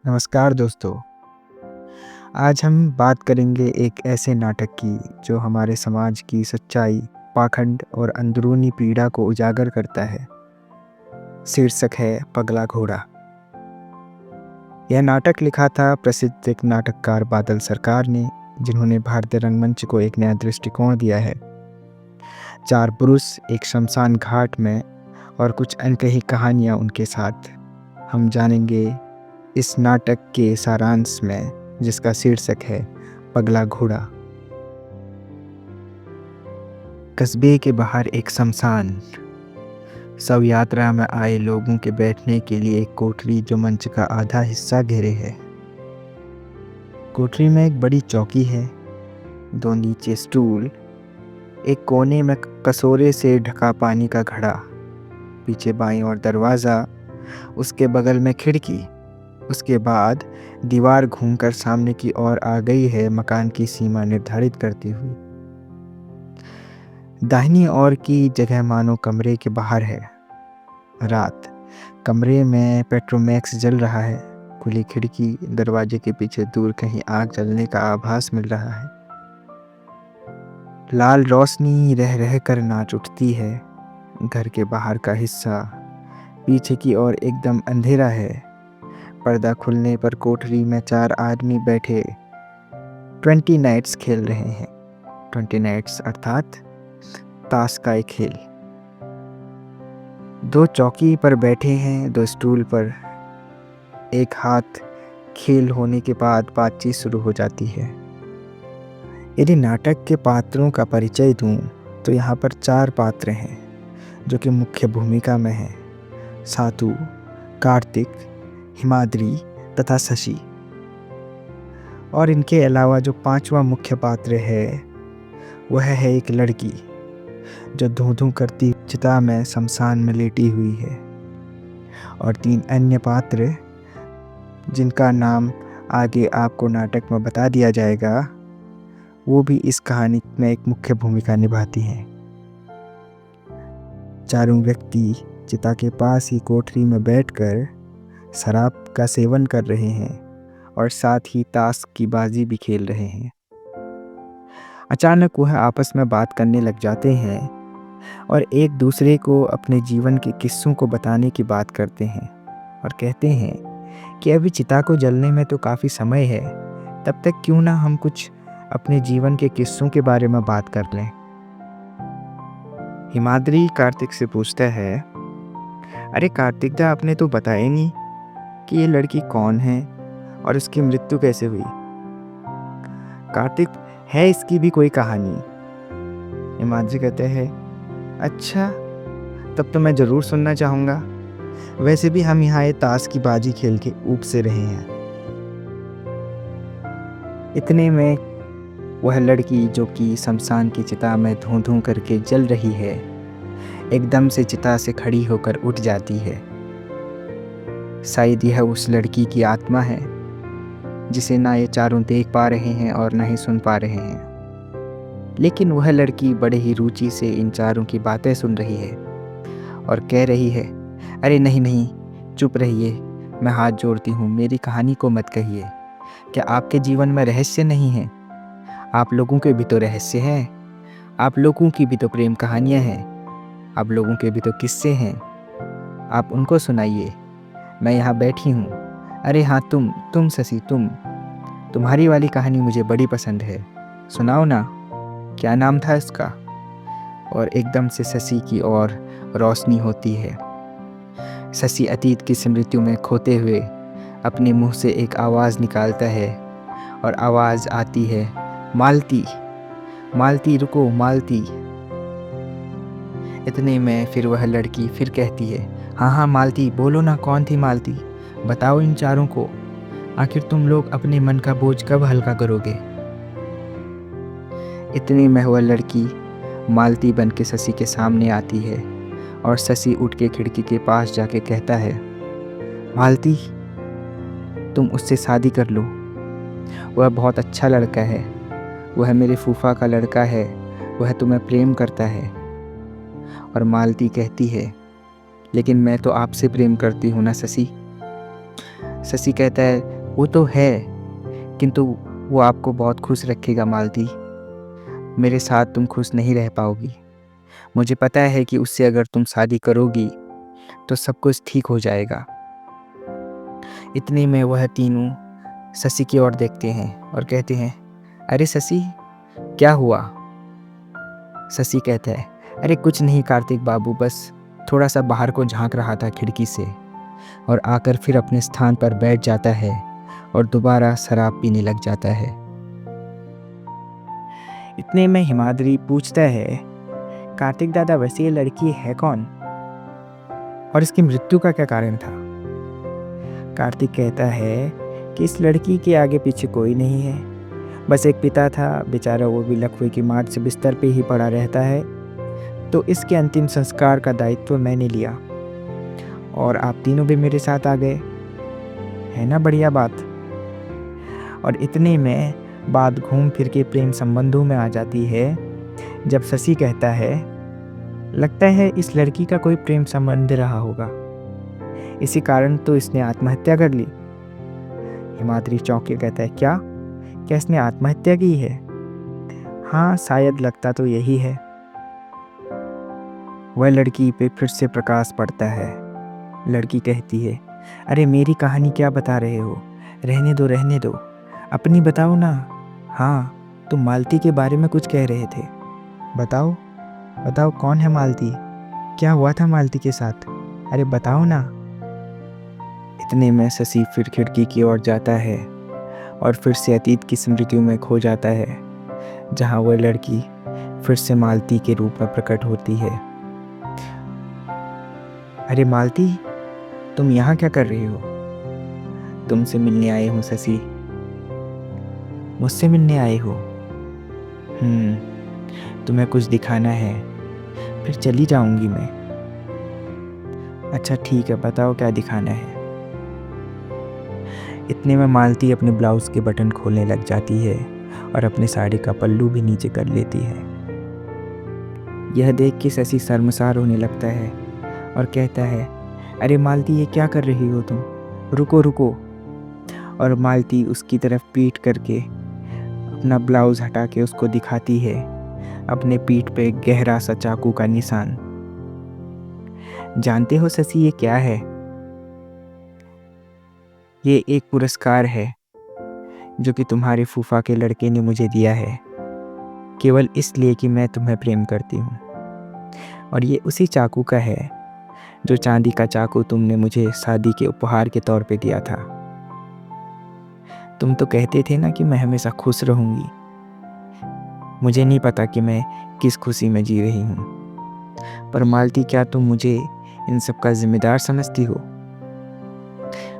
नमस्कार दोस्तों। आज हम बात करेंगे एक ऐसे नाटक की जो हमारे समाज की सच्चाई, पाखंड और अंदरूनी पीड़ा को उजागर करता है। शीर्षक है पगला घोड़ा। यह नाटक लिखा था प्रसिद्ध एक नाटककार बादल सरकार ने, जिन्होंने भारतीय रंगमंच को एक नया दृष्टिकोण दिया है। 4 पुरुष एक शमशान घाट में और कुछ अनकही कहानियाँ उनके साथ। हम जानेंगे इस नाटक के सारांश में, जिसका शीर्षक है पगला घोड़ा। कस्बे के बाहर एक शमशान। शव यात्रा में आए लोगों के बैठने के लिए एक कोठरी जो मंच का आधा हिस्सा घेरे है। कोठरी में एक बड़ी चौकी है, 2 नीचे स्टूल, एक कोने में कसोरे से ढका पानी का घड़ा, पीछे बाईं ओर दरवाज़ा, उसके बगल में खिड़की। उसके बाद दीवार घूमकर सामने की ओर आ गई है, मकान की सीमा निर्धारित करती हुई। दाहिनी ओर की जगह मानो कमरे के बाहर है। रात। कमरे में पेट्रोमैक्स जल रहा है। खुली खिड़की, दरवाजे के पीछे दूर कहीं आग जलने का आभास मिल रहा है। लाल रोशनी रह रह कर नाच उठती है। घर के बाहर का हिस्सा, पीछे की ओर एकदम अंधेरा है। पर्दा खुलने पर कोठरी में 4 आदमी बैठे 20 नाइट्स खेल रहे हैं। 20 नाइट्स अर्थात ताश का एक खेल। 2 चौकी पर बैठे हैं, 2 स्टूल पर। एक हाथ खेल होने के बाद बातचीत शुरू हो जाती है। यदि नाटक के पात्रों का परिचय दूं तो यहाँ पर 4 पात्र हैं जो कि मुख्य भूमिका में हैं: सातू, कार्तिक, हिमाद्री तथा शशि। और इनके अलावा जो 5वां मुख्य पात्र है वह है एक लड़की जो धूं-धूं करती चिता में शमशान में लेटी हुई है। और 3 अन्य पात्र जिनका नाम आगे आपको नाटक में बता दिया जाएगा, वो भी इस कहानी में एक मुख्य भूमिका निभाती हैं। चारों व्यक्ति चिता के पास ही कोठरी में बैठकर शराब का सेवन कर रहे हैं और साथ ही ताश की बाजी भी खेल रहे हैं। अचानक वह आपस में बात करने लग जाते हैं और एक दूसरे को अपने जीवन के किस्सों को बताने की बात करते हैं और कहते हैं कि अभी चिता को जलने में तो काफ़ी समय है, तब तक क्यों ना हम कुछ अपने जीवन के किस्सों के बारे में बात कर लें। हिमाद्री कार्तिक से पूछता है, अरे कार्तिक दा, आपने तो बताया नहीं कि ये लड़की कौन है और उसकी मृत्यु कैसे हुई। कार्तिक, है इसकी भी कोई कहानी। हिमाद्री कहते हैं, अच्छा, तब तो मैं ज़रूर सुनना चाहूँगा। वैसे भी हम यहाँ ये ताश की बाजी खेल के ऊब से रहे हैं। इतने में वह लड़की जो कि शमशान की चिता में धूं-धूं करके जल रही है, एकदम से चिता से खड़ी होकर उठ जाती है। शायद यह उस लड़की की आत्मा है जिसे ना ये चारों देख पा रहे हैं और ना ही सुन पा रहे हैं। लेकिन वह लड़की बड़े ही रुचि से इन चारों की बातें सुन रही है और कह रही है, अरे नहीं नहीं, चुप रहिए, मैं हाथ जोड़ती हूँ, मेरी कहानी को मत कहिए। क्या आपके जीवन में रहस्य नहीं है? आप लोगों के भी तो रहस्य हैं, आप लोगों की भी तो प्रेम कहानियाँ हैं, आप लोगों के भी तो किस्से हैं, आप उनको सुनाइए। मैं यहाँ बैठी हूँ। अरे हाँ, तुम शशि, तुम्हारी वाली कहानी मुझे बड़ी पसंद है, सुनाओ ना, क्या नाम था इसका। और एकदम से शशि की ओर रोशनी होती है। शशि अतीत की स्मृतियों में खोते हुए अपने मुंह से एक आवाज़ निकालता है और आवाज़ आती है, मालती, मालती रुको, मालती। इतने में फिर वह लड़की फिर कहती है, हाँ हाँ मालती, बोलो ना, कौन थी मालती, बताओ इन चारों को, आखिर तुम लोग अपने मन का बोझ कब हल्का करोगे। इतने में वह लड़की मालती बन के शशि के सामने आती है और शशि उठ के खिड़की के पास जाके कहता है, मालती, तुम उससे शादी कर लो, वह बहुत अच्छा लड़का है, वह मेरे फूफा का लड़का है, वह तुम्हें प्रेम करता है। और मालती कहती है, लेकिन मैं तो आपसे प्रेम करती हूँ ना शशि। शशि कहता है, वो तो है, किंतु वो आपको बहुत खुश रखेगा मालती। मेरे साथ तुम खुश नहीं रह पाओगी। मुझे पता है कि उससे अगर तुम शादी करोगी तो सब कुछ ठीक हो जाएगा। इतने में वह तीनों शशि की ओर देखते हैं और कहते हैं, अरे शशि, क्या हुआ? शशि कहता है, अरे कुछ नहीं कार्तिक बाबू, बस थोड़ा सा बाहर को झांक रहा था खिड़की से, और आकर फिर अपने स्थान पर बैठ जाता है और दोबारा शराब पीने लग जाता है। इतने में हिमाद्री पूछता है, कार्तिक दादा, वैसे ये लड़की है कौन और इसकी मृत्यु का क्या कारण था? कार्तिक कहता है कि इस लड़की के आगे पीछे कोई नहीं है, बस एक पिता था, बेचारा वो भी लकवे की मार से बिस्तर पे ही पड़ा रहता है, तो इसके अंतिम संस्कार का दायित्व मैंने लिया और आप तीनों भी मेरे साथ आ गए। है ना बढ़िया बात? और इतने में बात घूम फिर के प्रेम संबंधों में आ जाती है, जब शशि कहता है, लगता है इस लड़की का कोई प्रेम संबंध रहा होगा, इसी कारण तो इसने आत्महत्या कर ली। हिमाद्री चौंक के कहता है, क्या इसने आत्महत्या की है? हाँ, शायद लगता तो यही है। वह लड़की पे फिर से प्रकाश पड़ता है। लड़की कहती है, अरे मेरी कहानी क्या बता रहे हो? रहने दो, अपनी बताओ ना। हाँ, तुम मालती के बारे में कुछ कह रहे थे, बताओ कौन है मालती? क्या हुआ था मालती के साथ? अरे बताओ ना। इतने में शशि फिर खिड़की की ओर जाता है और फिर से अतीत की स्मृतियों में खो जाता है, जहाँ वह लड़की फिर से मालती के रूप में प्रकट होती है। अरे मालती, तुम यहाँ क्या कर रही हो? तुमसे मिलने आए हूँ शशि। मुझसे मिलने आए हो? तुम्हें कुछ दिखाना है, फिर चली जाऊंगी मैं। अच्छा ठीक है, बताओ क्या दिखाना है। इतने में मालती अपने ब्लाउज के बटन खोलने लग जाती है और अपने साड़ी का पल्लू भी नीचे कर लेती है। यह देख के शशि शर्मसार होने लगता है और कहता है, अरे मालती, ये क्या कर रही हो तुम? रुको। और मालती उसकी तरफ पीठ करके अपना ब्लाउज हटा के उसको दिखाती है अपने पीठ पे गहरा सा चाकू का निशान। जानते हो शशि, ये क्या है? ये एक पुरस्कार है जो कि तुम्हारे फूफा के लड़के ने मुझे दिया है, केवल इसलिए कि मैं तुम्हें प्रेम करती हूँ। और ये उसी चाकू का है जो चांदी का चाकू तुमने मुझे शादी के उपहार के तौर पे दिया था। तुम तो कहते थे ना कि मैं हमेशा खुश रहूंगी। मुझे नहीं पता कि मैं किस खुशी में जी रही हूँ, पर मालती, क्या तुम मुझे इन सब का जिम्मेदार समझती हो?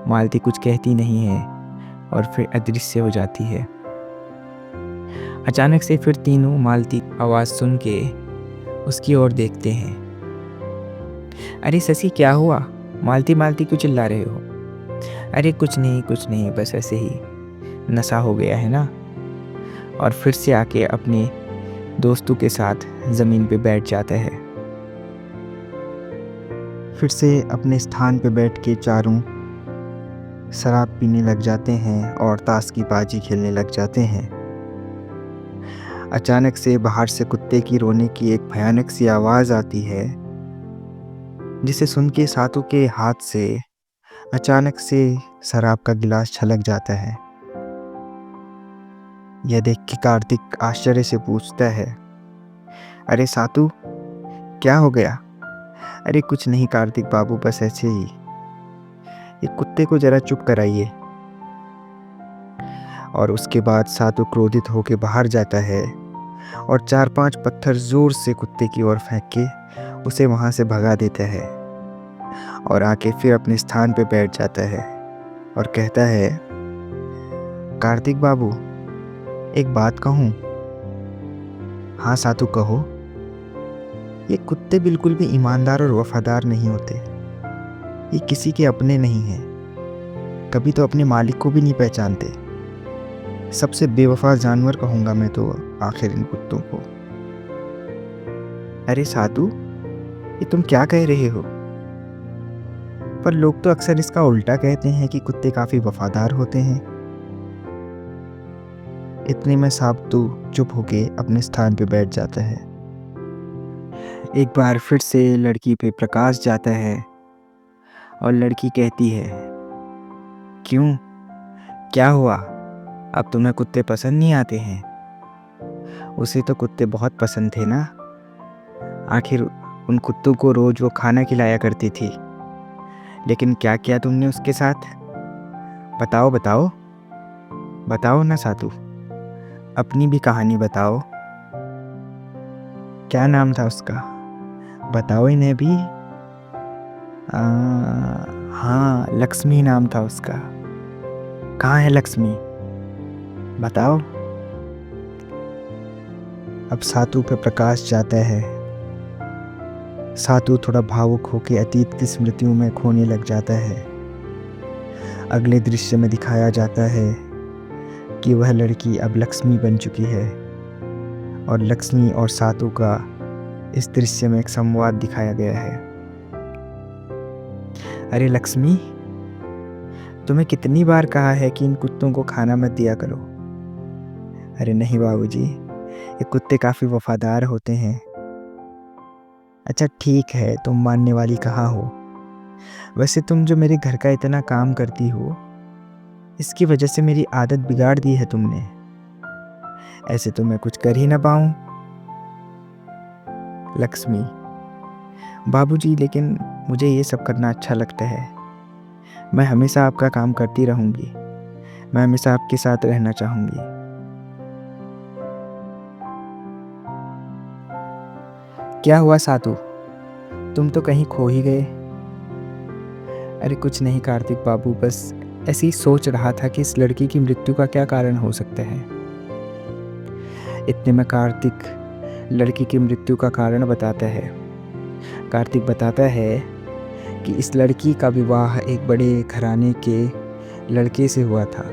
मालती कुछ कहती नहीं है और फिर अदृश्य हो जाती है। अचानक से फिर तीनों मालती आवाज़ सुन के उसकी ओर देखते हैं। अरे शशि, क्या हुआ? मालती क्यों चिल्ला रहे हो? अरे कुछ नहीं, बस ऐसे ही नशा हो गया है ना। और फिर से आके अपने दोस्तों के साथ ज़मीन पे बैठ जाता है। फिर से अपने स्थान पे बैठ के चारों शराब पीने लग जाते हैं और ताश की बाजी खेलने लग जाते हैं। अचानक से बाहर से कुत्ते की रोने की एक भयानक सी आवाज़ आती है, जिसे सुन के सातों के हाथ से अचानक से शराब का गिलास छलक जाता है। यह देख के कार्तिक आश्चर्य से पूछता है, अरे सातू, क्या हो गया? अरे कुछ नहीं कार्तिक बाबू, बस ऐसे ही। ये कुत्ते को जरा चुप कराइए। और उसके बाद सातू क्रोधित होकर बाहर जाता है और 4-5 पत्थर जोर से कुत्ते की ओर फेंक के उसे वहाँ से भगा देता है और आके फिर अपने स्थान पे बैठ जाता है और कहता है, कार्तिक बाबू, एक बात कहूँ? हाँ सातू, कहो। ये कुत्ते बिल्कुल भी ईमानदार और वफादार नहीं होते। ये किसी के अपने नहीं हैं, कभी तो अपने मालिक को भी नहीं पहचानते। सबसे बेवफा जानवर कहूँगा मैं तो आखिर इन कुत्तों को। अरे साधु, ये तुम क्या कह रहे हो? पर लोग तो अक्सर इसका उल्टा कहते हैं कि कुत्ते काफ़ी वफादार होते हैं। इतने में सातू चुप होके अपने स्थान पे बैठ जाता है। एक बार फिर से लड़की पे प्रकाश जाता है और लड़की कहती है, क्यों, क्या हुआ, अब तुम्हें कुत्ते पसंद नहीं आते हैं? उसे तो कुत्ते बहुत पसंद थे ना, आखिर उन कुत्तों को रोज़ वो खाना खिलाया करती थी। लेकिन क्या किया तुमने उसके साथ? बताओ बताओ, बताओ ना सातू, अपनी भी कहानी बताओ। क्या नाम था उसका, बताओ इन्हें भी। हाँ, लक्ष्मी नाम था उसका। कहाँ है लक्ष्मी, बताओ। अब सातू पे प्रकाश जाता है। सातू थोड़ा भावुक होकर अतीत की स्मृतियों में खोने लग जाता है। अगले दृश्य में दिखाया जाता है कि वह लड़की अब लक्ष्मी बन चुकी है और लक्ष्मी और सातू का इस दृश्य में एक संवाद दिखाया गया है। अरे लक्ष्मी, तुम्हें कितनी बार कहा है कि इन कुत्तों को खाना मत दिया करो। अरे नहीं बाबूजी, ये कुत्ते काफ़ी वफादार होते हैं। अच्छा ठीक है, तुम मानने वाली कहाँ हो। वैसे तुम जो मेरे घर का इतना काम करती हो, इसकी वजह से मेरी आदत बिगाड़ दी है तुमने। ऐसे तो मैं कुछ कर ही ना पाऊँ। लक्ष्मी, बाबूजी लेकिन मुझे ये सब करना अच्छा लगता है। मैं हमेशा आपका काम करती रहूँगी। मैं हमेशा आपके साथ रहना चाहूँगी। क्या हुआ सातू, तुम तो कहीं खो ही गए। अरे कुछ नहीं कार्तिक बाबू, बस ऐसे ही सोच रहा था कि इस लड़की की मृत्यु का क्या कारण हो सकता है। इतने में कार्तिक लड़की की मृत्यु का कारण बताता है। कार्तिक बताता है कि इस लड़की का विवाह एक बड़े घराने के लड़के से हुआ था,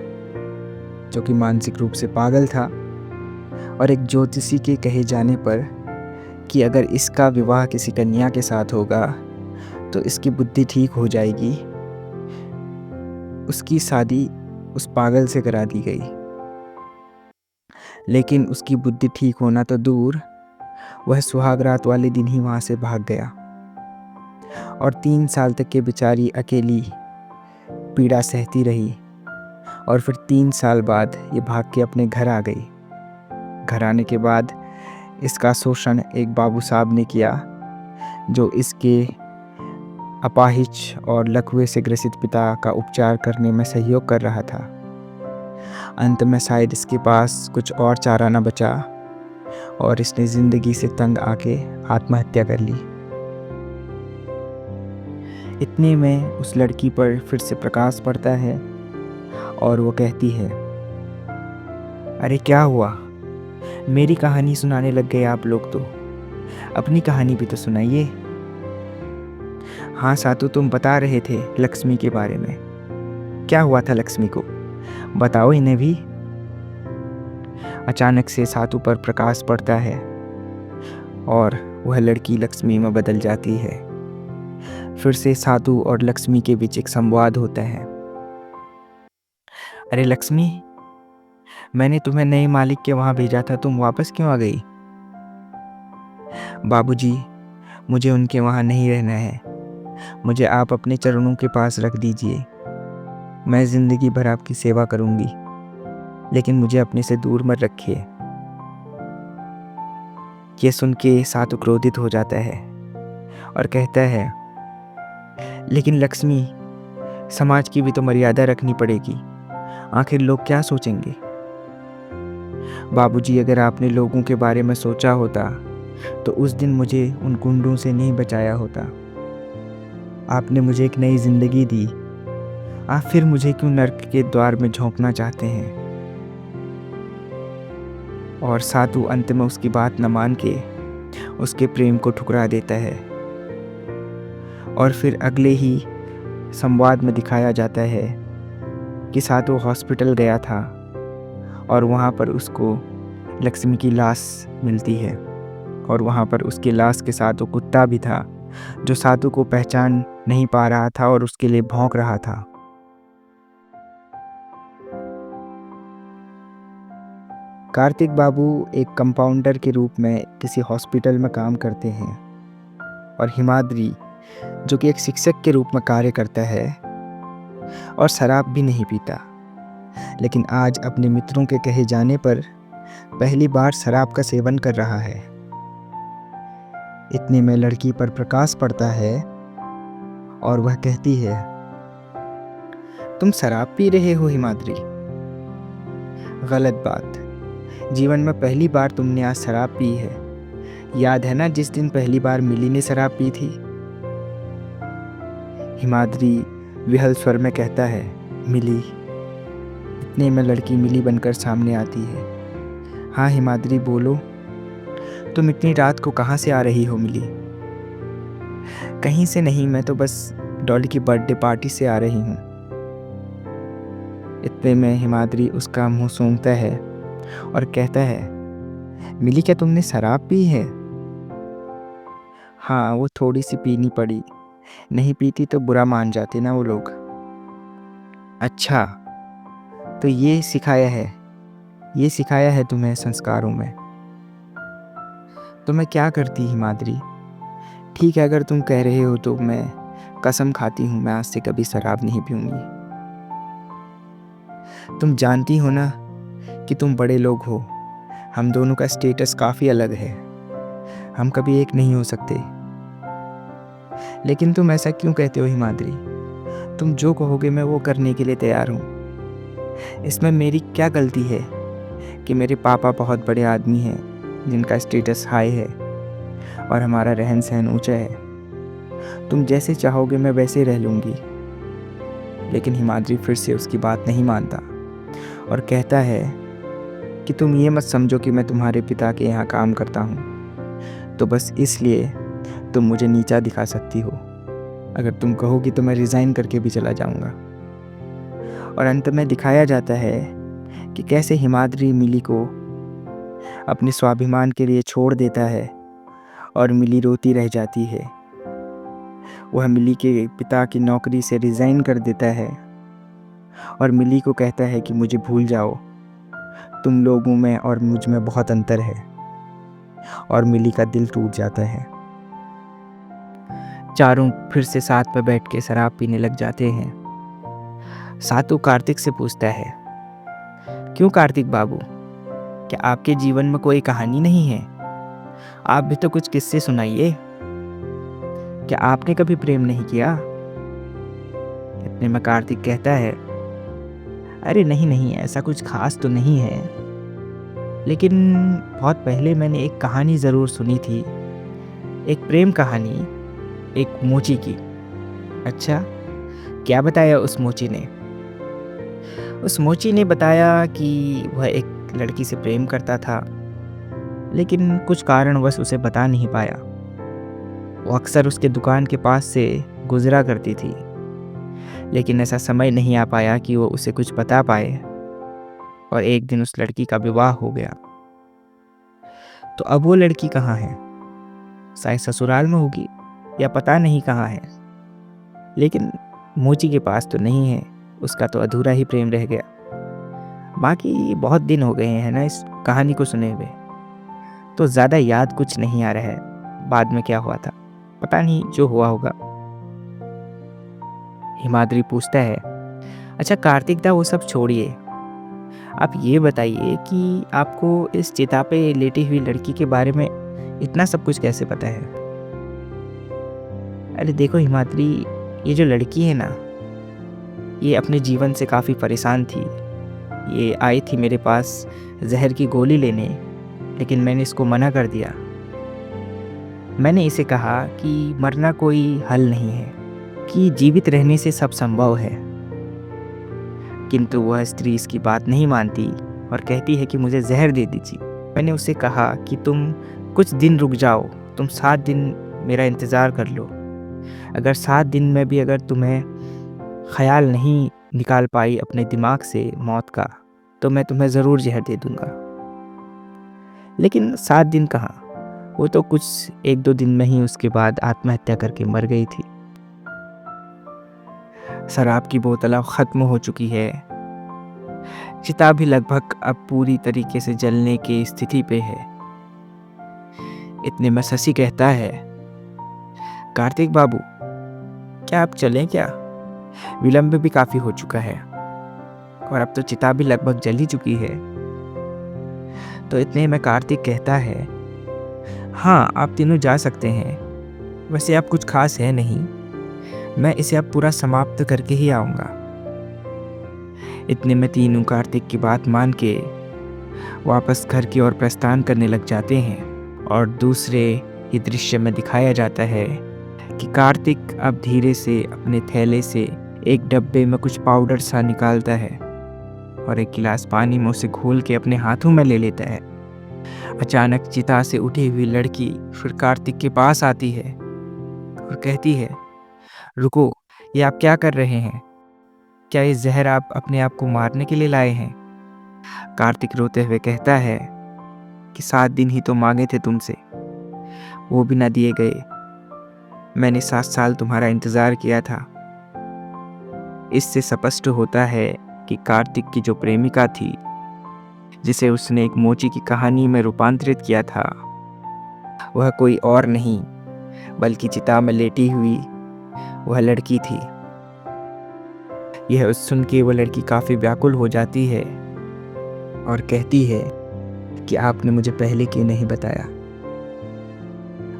जो कि मानसिक रूप से पागल था। और एक ज्योतिषी के कहे जाने पर कि अगर इसका विवाह किसी कन्या के साथ होगा तो इसकी बुद्धि ठीक हो जाएगी, उसकी शादी उस पागल से करा दी गई। लेकिन उसकी बुद्धि ठीक होना तो दूर, वह सुहाग रात वाले दिन ही वहाँ से भाग गया और 3 साल तक के बेचारी अकेली पीड़ा सहती रही। और फिर 3 साल बाद ये भाग के अपने घर आ गई। घर आने के बाद इसका शोषण एक बाबू साहब ने किया, जो इसके अपाहिज और लकवे से ग्रसित पिता का उपचार करने में सहयोग कर रहा था। अंत में शायद इसके पास कुछ और चारा न बचा और इसने ज़िंदगी से तंग आके आत्महत्या कर ली। इतने में उस लड़की पर फिर से प्रकाश पड़ता है और वो कहती है, अरे क्या हुआ, मेरी कहानी सुनाने लग गए आप लोग तो, अपनी कहानी भी तो सुनाइए। हाँ सातू, तुम बता रहे थे लक्ष्मी के बारे में, क्या हुआ था लक्ष्मी को, बताओ इन्हें भी। अचानक से सातू पर प्रकाश पड़ता है और वह लड़की लक्ष्मी में बदल जाती है। फिर से सातू और लक्ष्मी के बीच एक संवाद होता है। अरे लक्ष्मी, मैंने तुम्हें नए मालिक के वहाँ भेजा था, तुम वापस क्यों आ गई? बाबूजी, मुझे उनके वहाँ नहीं रहना है, मुझे आप अपने चरणों के पास रख दीजिए। मैं ज़िंदगी भर आपकी सेवा करूँगी, लेकिन मुझे अपने से दूर मत रखिए। ये सुन के सातू क्रोधित हो जाता है और कहता है, लेकिन लक्ष्मी, समाज की भी तो मर्यादा रखनी पड़ेगी, आखिर लोग क्या सोचेंगे? बाबूजी, अगर आपने लोगों के बारे में सोचा होता तो उस दिन मुझे उन गुंडों से नहीं बचाया होता। आपने मुझे एक नई जिंदगी दी, आप फिर मुझे क्यों नर्क के द्वार में झोंकना चाहते हैं? और सातू अंत में उसकी बात न मान के उसके प्रेम को ठुकरा देता है। और फिर अगले ही संवाद में दिखाया जाता है कि सातू हॉस्पिटल गया था और वहाँ पर उसको लक्ष्मी की लाश मिलती है और वहाँ पर उसकी लाश के साथ वो कुत्ता भी था जो सातू को पहचान नहीं पा रहा था और उसके लिए भौंक रहा था। कार्तिक बाबू एक कंपाउंडर के रूप में किसी हॉस्पिटल में काम करते हैं और हिमाद्री जो कि एक शिक्षक के रूप में कार्य करता है और शराब भी नहीं पीता, लेकिन आज अपने मित्रों के कहे जाने पर पहली बार शराब का सेवन कर रहा है। इतने में लड़की पर प्रकाश पड़ता है और वह कहती है, तुम शराब पी रहे हो हिमाद्री? गलत बात। जीवन में पहली बार तुमने आज शराब पी है। याद है ना जिस दिन पहली बार मिली ने शराब पी थी? हिमाद्री विहल स्वर में कहता है, मिली। इतने में लड़की मिली बनकर सामने आती है। हाँ हिमाद्री बोलो, तुम इतनी रात को कहाँ से आ रही हो मिली? कहीं से नहीं, मैं तो बस डॉली की बर्थडे पार्टी से आ रही हूँ। इतने में हिमाद्री उसका मुंह सूंघता है और कहता है, मिली क्या तुमने शराब पी है? हाँ, वो थोड़ी सी पीनी पड़ी, नहीं पीती तो बुरा मान जाते ना वो लोग। अच्छा, तो ये सिखाया है तुम्हें संस्कारों में। तो मैं क्या करती हिमाद्री? ठीक है, अगर तुम कह रहे हो तो मैं कसम खाती हूँ मैं आज से कभी शराब नहीं पीऊँगी। तुम जानती हो ना कि तुम बड़े लोग हो, हम दोनों का स्टेटस काफ़ी अलग है, हम कभी एक नहीं हो सकते। लेकिन तुम ऐसा क्यों कहते हो हिमाद्री? तुम जो कहोगे मैं वो करने के लिए तैयार हूँ। इसमें मेरी क्या गलती है कि मेरे पापा बहुत बड़े आदमी हैं जिनका स्टेटस हाई है और हमारा रहन सहन ऊंचा है। तुम जैसे चाहोगे मैं वैसे रह लूँगी। लेकिन हिमाद्री फिर से उसकी बात नहीं मानता और कहता है कि तुम ये मत समझो कि मैं तुम्हारे पिता के यहाँ काम करता हूँ तो बस इसलिए तुम मुझे नीचा दिखा सकती हो। अगर तुम कहोगी तो मैं रिज़ाइन करके भी चला जाऊँगा। और अंत में दिखाया जाता है कि कैसे हिमाद्री मिली को अपने स्वाभिमान के लिए छोड़ देता है और मिली रोती रह जाती है। वह मिली के पिता की नौकरी से रिज़ाइन कर देता है और मिली को कहता है कि मुझे भूल जाओ, तुम लोगों में और मुझ में बहुत अंतर है। और मिली का दिल टूट जाता है। चारों फिर से साथ में बैठ के शराब पीने लग जाते हैं। सातू कार्तिक से पूछता है, क्यों कार्तिक बाबू, क्या आपके जीवन में कोई कहानी नहीं है? आप भी तो कुछ किस्से सुनाइए। क्या आपने कभी प्रेम नहीं किया? इतने में कार्तिक कहता है, अरे नहीं नहीं, ऐसा कुछ खास तो नहीं है, लेकिन बहुत पहले मैंने एक कहानी ज़रूर सुनी थी, एक प्रेम कहानी, एक मोची की। अच्छा, क्या बताया उस मोची ने? उस मोची ने बताया कि वह एक लड़की से प्रेम करता था, लेकिन कुछ कारणवश उसे बता नहीं पाया। वो अक्सर उसके दुकान के पास से गुजरा करती थी, लेकिन ऐसा समय नहीं आ पाया कि वो उसे कुछ बता पाए और एक दिन उस लड़की का विवाह हो गया। तो अब वो लड़की कहाँ है? शायद ससुराल में होगी या पता नहीं कहाँ है, लेकिन मोची के पास तो नहीं है। उसका तो अधूरा ही प्रेम रह गया। बाकी बहुत दिन हो गए हैं ना इस कहानी को सुने हुए, तो ज़्यादा याद कुछ नहीं आ रहा है बाद में क्या हुआ था, पता नहीं, जो हुआ होगा। हिमाद्री पूछता है, अच्छा कार्तिक दा वो सब छोड़िए, आप ये बताइए कि आपको इस चिता पे लेटी हुई लड़की के बारे में इतना सब कुछ कैसे पता है? अरे देखो हिमाद्री, ये जो लड़की है ना, ये अपने जीवन से काफ़ी परेशान थी। ये आई थी मेरे पास जहर की गोली लेने, लेकिन मैंने इसको मना कर दिया। मैंने इसे कहा कि मरना कोई हल नहीं है, कि जीवित रहने से सब संभव है। किंतु वह स्त्री इसकी बात नहीं मानती और कहती है कि मुझे जहर दे दीजिए। मैंने उसे कहा कि तुम कुछ दिन रुक जाओ, तुम 7 दिन मेरा इंतज़ार कर लो। अगर 7 दिन में भी अगर तुम्हें ख्याल नहीं निकाल पाई अपने दिमाग से मौत का, तो मैं तुम्हें ज़रूर जहर दे दूँगा। लेकिन 7 दिन कहाँ, वो तो कुछ 1-2 दिन में ही उसके बाद आत्महत्या करके मर गई थी। शराब की बोतल अब ख़त्म हो चुकी है। चिता भी लगभग अब पूरी तरीके से जलने की स्थिति पे है। इतने में शशि कहता है, कार्तिक बाबू, क्या आप चलें क्या? विलंब भी काफ़ी हो चुका है और अब तो चिता भी लगभग जल ही चुकी है। तो इतने में कार्तिक कहता है, हाँ, आप तीनों जा सकते हैं। वैसे अब कुछ खास है नहीं, मैं इसे अब पूरा समाप्त करके ही आऊँगा। इतने में तीनों कार्तिक की बात मान के वापस घर की ओर प्रस्थान करने लग जाते हैं और दूसरे ही दृश्य में दिखाया जाता है कि कार्तिक अब धीरे से अपने थैले से एक डब्बे में कुछ पाउडर सा निकालता है और एक गिलास पानी में उसे घोल के अपने हाथों में ले लेता है। अचानक चिता से उठी हुई लड़की फिर कार्तिक के पास आती है और कहती है, रुको, ये आप क्या कर रहे हैं? क्या ये जहर आप अपने आप को मारने के लिए लाए हैं? कार्तिक रोते हुए कहता है कि 7 दिन ही तो मांगे थे तुमसे, वो भी ना दिए गए। मैंने 7 साल तुम्हारा इंतज़ार किया था। इससे स्पष्ट होता है कि कार्तिक की जो प्रेमिका थी, जिसे उसने एक मोची की कहानी में रूपांतरित किया था, वह कोई और नहीं बल्कि चिता में लेटी हुई वह लड़की थी। यह सुन के वह लड़की काफ़ी व्याकुल हो जाती है और कहती है कि आपने मुझे पहले क्यों नहीं बताया?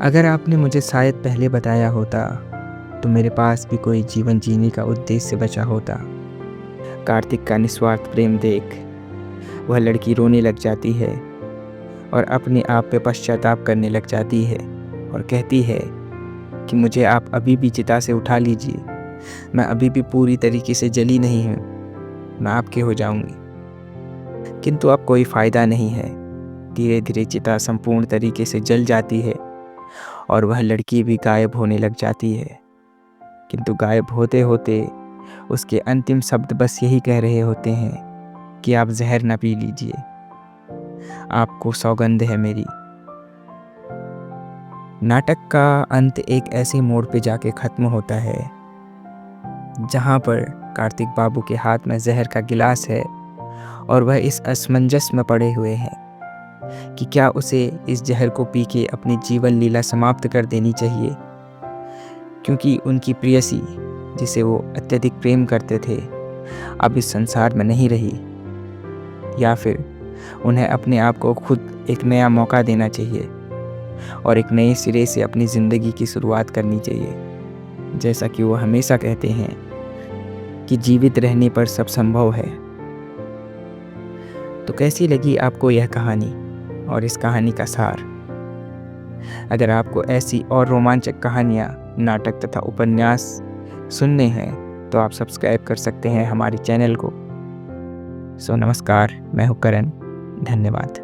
अगर आपने मुझे शायद पहले बताया होता तो मेरे पास भी कोई जीवन जीने का उद्देश्य बचा होता। कार्तिक का निस्वार्थ प्रेम देख वह लड़की रोने लग जाती है और अपने आप पे पश्चाताप करने लग जाती है और कहती है कि मुझे आप अभी भी चिता से उठा लीजिए, मैं अभी भी पूरी तरीके से जली नहीं हूँ, मैं आपके हो जाऊँगी। किंतु अब कोई फ़ायदा नहीं है। धीरे धीरे चिता संपूर्ण तरीके से जल जाती है और वह लड़की भी गायब होने लग जाती है। किंतु गायब होते होते उसके अंतिम शब्द बस यही कह रहे होते हैं कि आप जहर न पी लीजिए, आपको सौगंध है मेरी। नाटक का अंत एक ऐसे मोड़ पे जाके ख़त्म होता है जहाँ पर कार्तिक बाबू के हाथ में जहर का गिलास है और वह इस असमंजस में पड़े हुए हैं कि क्या उसे इस जहर को पी के अपनी जीवन लीला समाप्त कर देनी चाहिए, क्योंकि उनकी प्रेयसी, जिसे वो अत्यधिक प्रेम करते थे, अब इस संसार में नहीं रही, या फिर उन्हें अपने आप को खुद एक नया मौका देना चाहिए और एक नए सिरे से अपनी ज़िंदगी की शुरुआत करनी चाहिए। जैसा कि वो हमेशा कहते हैं कि जीवित रहने पर सब संभव है। तो कैसी लगी आपको यह कहानी और इस कहानी का सार? अगर आपको ऐसी और रोमांचक कहानियाँ, नाटक तथा उपन्यास सुनने हैं तो आप सब्सक्राइब कर सकते हैं हमारे चैनल को। नमस्कार, मैं हूँ करण। धन्यवाद।